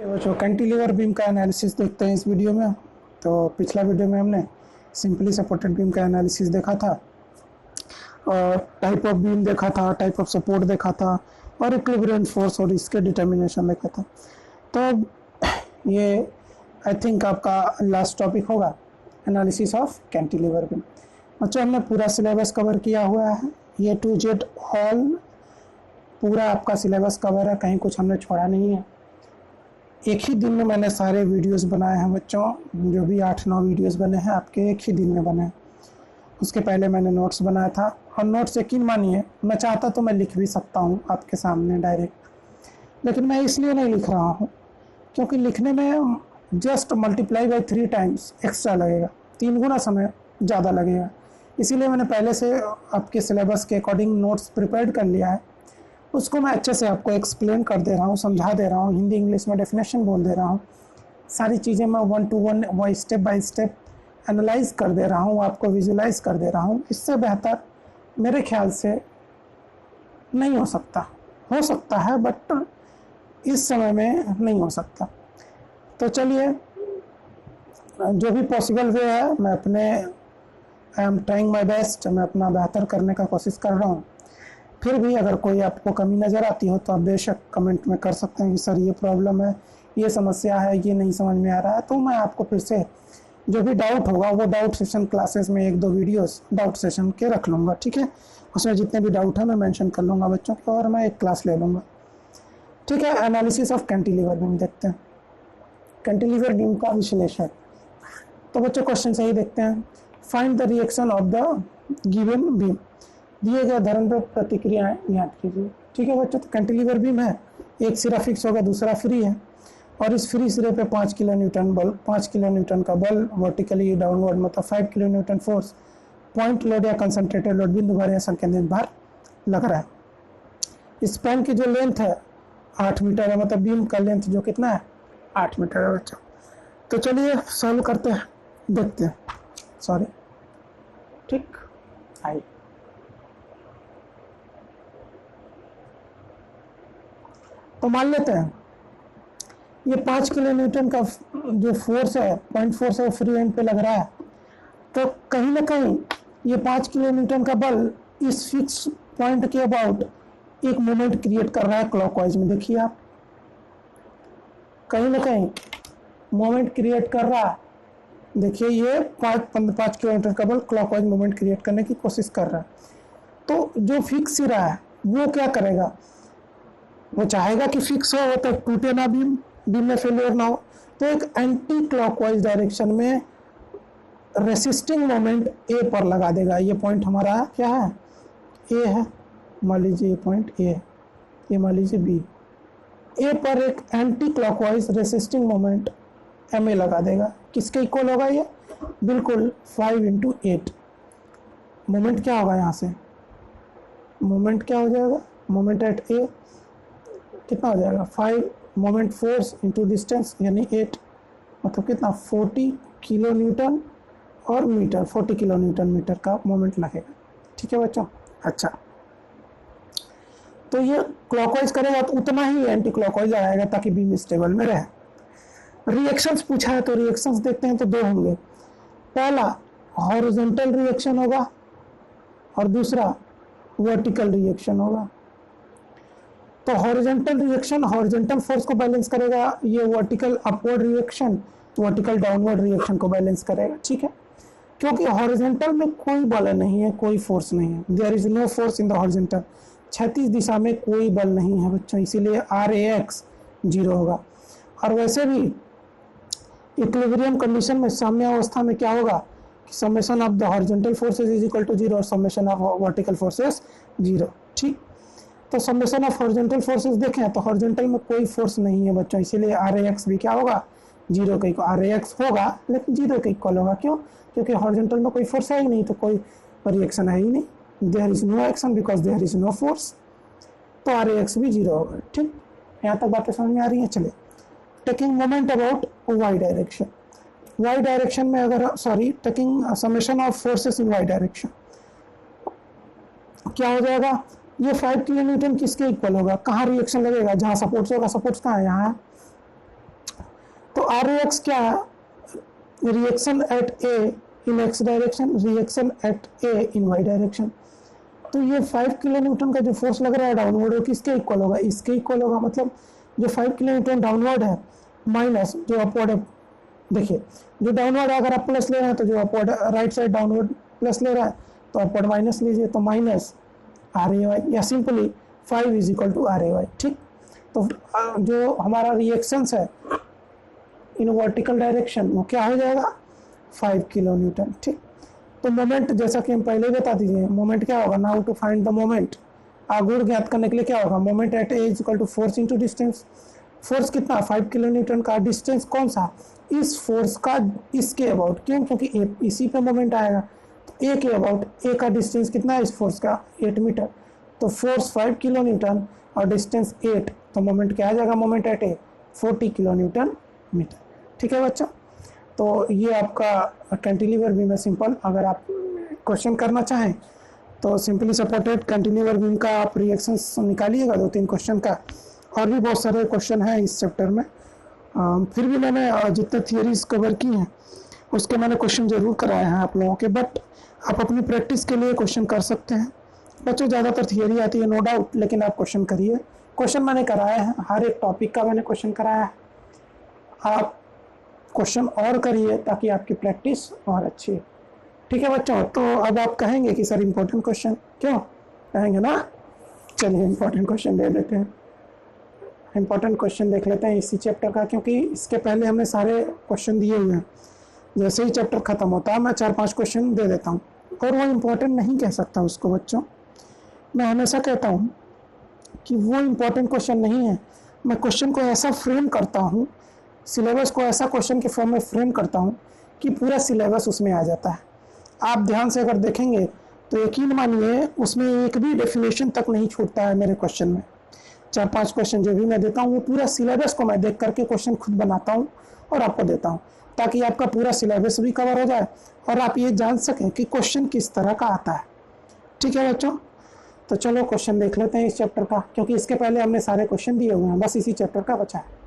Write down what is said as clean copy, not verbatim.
जो cantilever beam का analysis देखते हैं इस वीडियो में। तो पिछला वीडियो में हमने सिंपली सपोर्टेड बीम का एनालिसिस देखा था और टाइप ऑफ बीम देखा था, टाइप ऑफ सपोर्ट देखा था और इक्विलिब्रियम फोर्स और इसके डिटर्मिनेशन देखा था। तो ये आई थिंक आपका लास्ट टॉपिक होगा, एनालिसिस ऑफ कैंटिलीवर बीम। बच्चों हमने पूरा सिलेबस कवर किया हुआ है, ये टू जेड ऑल पूरा आपका सिलेबस कवर है, कहीं कुछ हमने छोड़ा नहीं है। एक ही दिन में मैंने सारे वीडियोस बनाए हैं बच्चों, जो भी 8-9 वीडियोस बने हैं आपके एक ही दिन में बने हैं। उसके पहले मैंने नोट्स बनाया था और नोट्स यकीन मानिए मैं चाहता तो मैं लिख भी सकता हूँ आपके सामने डायरेक्ट, लेकिन मैं इसलिए नहीं लिख रहा हूँ क्योंकि लिखने में just multiply by 3 times extra लगेगा, 3 गुना समय ज़्यादा लगेगा। इसीलिए मैंने पहले से आपके सिलेबस के अकॉर्डिंग नोट्स प्रिपेयर कर लिया है, उसको मैं अच्छे से आपको एक्सप्लेन कर दे रहा हूँ, समझा दे रहा हूँ, हिंदी इंग्लिश में डेफिनेशन बोल दे रहा हूँ, सारी चीज़ें मैं 1 to 1 step by step analyse कर दे रहा हूँ, आपको विजुलाइज कर दे रहा हूँ। इससे बेहतर मेरे ख्याल से नहीं हो सकता है बट इस समय में नहीं हो सकता। तो चलिए, जो भी पॉसिबल वे है I am trying my best, मैं अपना बेहतर करने का कोशिश कर रहा हूँ। फिर भी अगर कोई आपको कमी नज़र आती हो तो आप बेशक कमेंट में कर सकते हैं कि सर ये प्रॉब्लम है, ये समस्या है, ये नहीं समझ में आ रहा है। तो मैं आपको फिर से जो भी डाउट होगा वो डाउट सेशन क्लासेस में 1-2 वीडियोस डाउट सेशन के रख लूँगा, ठीक है। उसमें जितने भी डाउट है मैं मेंशन कर लूँगा बच्चों के और मैं एक क्लास ले लूँगा, ठीक है। एनालिसिस ऑफ कैंटिलीवर बीम देखते हैं, कैंटिलीवर बीम का विश्लेषण। तो बच्चों क्वेश्चन सही देखते हैं। Find the reaction of the given beam, दिए गए धर्म पर प्रतिक्रियाएं ज्ञात कीजिए, ठीक है बच्चों। तो कैंटिलीवर बीम है, एक सिरा फिक्स होगा, दूसरा फ्री है और इस फ्री सिरे पे 5 किलो न्यूटन बल, 5 किलो न्यूटन का बल वर्टिकली डाउनवर्ड मतलब 5 kilo Newton force, point load या कंसंट्रेटेड लोड बिंदु भार या संकेंद्रित भार लग रहा है। स्पैन की जो लेंथ है 8 मीटर है, मतलब बीम का लेंथ जो कितना है 8 मीटर है बच्चों। तो चलिए सॉल्व करते हैं, देखते हैं, सॉरी, ठीक आई। तो मान लेते हैं ये 5 किलो न्यूटन का जो फोर्स है, पॉइंट फोर्स है, वो फ्री एंड पे लग रहा है। तो कहीं ना कहीं ये 5 किलो न्यूटन का बल इस फिक्स पॉइंट के अबाउट एक मोमेंट क्रिएट कर रहा है क्लॉकवाइज में। देखिए आप, कहीं ना कहीं मोमेंट क्रिएट कर रहा है। देखिए ये 5 किलो न्यूटन का बल क्लॉकवाइज मोमेंट क्रिएट करने की कोशिश कर रहा है। तो जो फिक्स सिरा है वो क्या करेगा, वो चाहेगा कि फिक्स हो, वो तो टूटे ना, बीम में फेलियर ना हो। तो एक एंटी क्लॉकवाइज डायरेक्शन में रेसिस्टिंग मोमेंट ए पर लगा देगा। ये पॉइंट हमारा क्या है, ए है, मान लीजिए ये पॉइंट ए है, ये मान लीजिए बी। ए पर एक anti clockwise resisting moment M A लगा देगा। किसके इक्वल होगा ये, बिल्कुल 5 × 8। मोमेंट क्या होगा यहाँ से, मोमेंट क्या हो जाएगा, मोमेंट एट ए कितना हो जाएगा 5, मोमेंट फोर्स इंटू डिस्टेंस यानी 8, मतलब कितना 40 किलो न्यूटन और मीटर, 40 किलो न्यूटन मीटर का मोमेंट लगेगा, ठीक है बच्चों। अच्छा, तो ये क्लॉकवाइज करेगा तो उतना ही एंटी क्लॉकवाइज आएगा ताकि बीम स्टेबल में रहे। रिएक्शंस पूछा है तो रिएक्शंस देखते हैं, तो 2 होंगे। पहला हॉरिजॉन्टल रिएक्शन होगा और दूसरा वर्टिकल रिएक्शन होगा। तो हॉरिजॉन्टल रिएक्शन हॉरिजॉन्टल फोर्स को बैलेंस करेगा, ये vertical upward reaction vertical downward reaction को बैलेंस करेगा, ठीक है। क्योंकि हॉरिजॉन्टल में कोई बल नहीं है, कोई फोर्स नहीं है, there is no force in the horizontal, क्षैतिज दिशा में कोई बल नहीं है बच्चों, इसीलिए RAX 0 होगा। और वैसे भी इक्विलिब्रियम कंडीशन में साम्य अवस्था में क्या होगा, summation of the horizontal forces is equal to 0 और समेशन ऑफ वर्टिकल फोर्सेस 0, ठीक। तो समेशन ऑफ हॉरिजॉन्टल फोर्सेस देखें तो हॉरिजॉन्टल में कोई फोर्स नहीं है बच्चों, इसीलिए RAX भी क्या होगा 0 के इक्वल। RAX होगा लेकिन 0 के इक्वल होगा, क्यों, क्योंकि हॉरिजॉन्टल में कोई फोर्स है ही नहीं, तो कोई रिएक्शन है ही नहीं, there is no action because there is no force, तो RAX भी 0 होगा, ठीक। यहाँ तक बातें समझ में आ रही हैं। चलिए, taking moment about Y direction, Y direction में अगर taking summation of forces in Y direction क्या हो जाएगा, ये 5 किलो न्यूटन किसके इक्वल होगा, कहाँ रिएक्शन लगेगा, जहाँ सपोर्ट्स होगा, सपोर्ट्स कहाँ है, यहाँ तो आर एक्स क्या है, reaction at A in X direction, reaction at A in Y direction. तो ये 5 किलो न्यूटन का जो फोर्स लग रहा है डाउनवर्ड, वो किसके इक्वल होगा, इसके इक्वल होगा। मतलब जो 5 किलो न्यूटन डाउनवर्ड है माइनस जो अपवर्ड है, देखिए जो डाउनवर्ड अगर आप प्लस ले रहे हैं तो जो upward right side downward plus ले रहा है तो अपवर्ड माइनस लीजिए, तो माइनस आर ए वाई, या simply 5 is equal to R A Y. ठीक, तो जो हमारा रिएक्शंस है इन वर्टिकल डायरेक्शन वो क्या हो जाएगा, 5 किलो न्यूटन। ठीक, तो मोमेंट जैसा कि हम पहले बता दीजिए, मोमेंट क्या होगा, now to find the moment, आगुड़ ज्ञात करने के लिए क्या होगा, moment at A is equal to force into distance. Force कितना, 5 किलो न्यूटन का, डिस्टेंस कौन सा, इस फोर्स का इसके अबाउट, क्यों, क्योंकि इसी पे मोमेंट आएगा, तो ए के अबाउट, ए का डिस्टेंस कितना है इस फोर्स का, 8 मीटर, तो फोर्स 5 किलो न्यूटन और डिस्टेंस 8, तो मोमेंट क्या आ जाएगा, moment at A 40 kilo newton metre. ठीक है बच्चों, तो ये आपका कैंटिलीवर बीम है सिंपल। अगर आप क्वेश्चन करना चाहें तो सिंपली सपोर्टेड कैंटिलीवर बीम का आप रिएक्शंस निकालिएगा 2-3 क्वेश्चन का, और भी बहुत सारे क्वेश्चन हैं इस चैप्टर में। फिर भी मैंने जितने थियरीज कवर की हैं उसके मैंने क्वेश्चन जरूर कराए हैं आप लोगों के, बट आप अपनी प्रैक्टिस के लिए क्वेश्चन कर सकते हैं। बच्चों ज़्यादातर थियरी आती है नो डाउट, लेकिन आप क्वेश्चन करिए। क्वेश्चन मैंने कराए हैं, हर एक टॉपिक का मैंने क्वेश्चन कराया है, आप क्वेश्चन और करिए ताकि आपकी प्रैक्टिस और अच्छी है। ठीक है बच्चों, तो अब आप कहेंगे कि सर इम्पोर्टेंट क्वेश्चन, क्यों कहेंगे ना, चलिए इम्पोर्टेंट क्वेश्चन दे देते हैं। इम्पोर्टेंट क्वेश्चन देख लेते हैं इसी चैप्टर का, क्योंकि इसके पहले हमने सारे क्वेश्चन दिए हुए हैं। जैसे ही चैप्टर ख़त्म होता है मैं 4-5 क्वेश्चन दे देता हूँ, और वो इम्पोर्टेंट नहीं कह सकता उसको बच्चों। मैं हमेशा कहता हूँ कि वो इम्पोर्टेंट क्वेश्चन नहीं है, मैं क्वेश्चन को ऐसा फ्रेम करता हूँ, सिलेबस को ऐसा क्वेश्चन के फॉर्म में फ्रेम करता हूँ कि पूरा सिलेबस उसमें आ जाता है। आप ध्यान से अगर देखेंगे तो यकीन मानिए उसमें एक भी डेफिनेशन तक नहीं छूटता है मेरे क्वेश्चन में। 4-5 क्वेश्चन जो भी मैं देता हूँ वो पूरा सिलेबस को मैं देख करके क्वेश्चन खुद बनाता हूँ और आपको देता हूँ, ताकि आपका पूरा सिलेबस भी कवर हो जाए और आप ये जान सकें कि क्वेश्चन किस तरह का आता है। ठीक है बच्चों, तो चलो क्वेश्चन देख लेते हैं इस चैप्टर का, क्योंकि इसके पहले हमने सारे क्वेश्चन दिए हुए हैं, बस इसी चैप्टर का बचा है।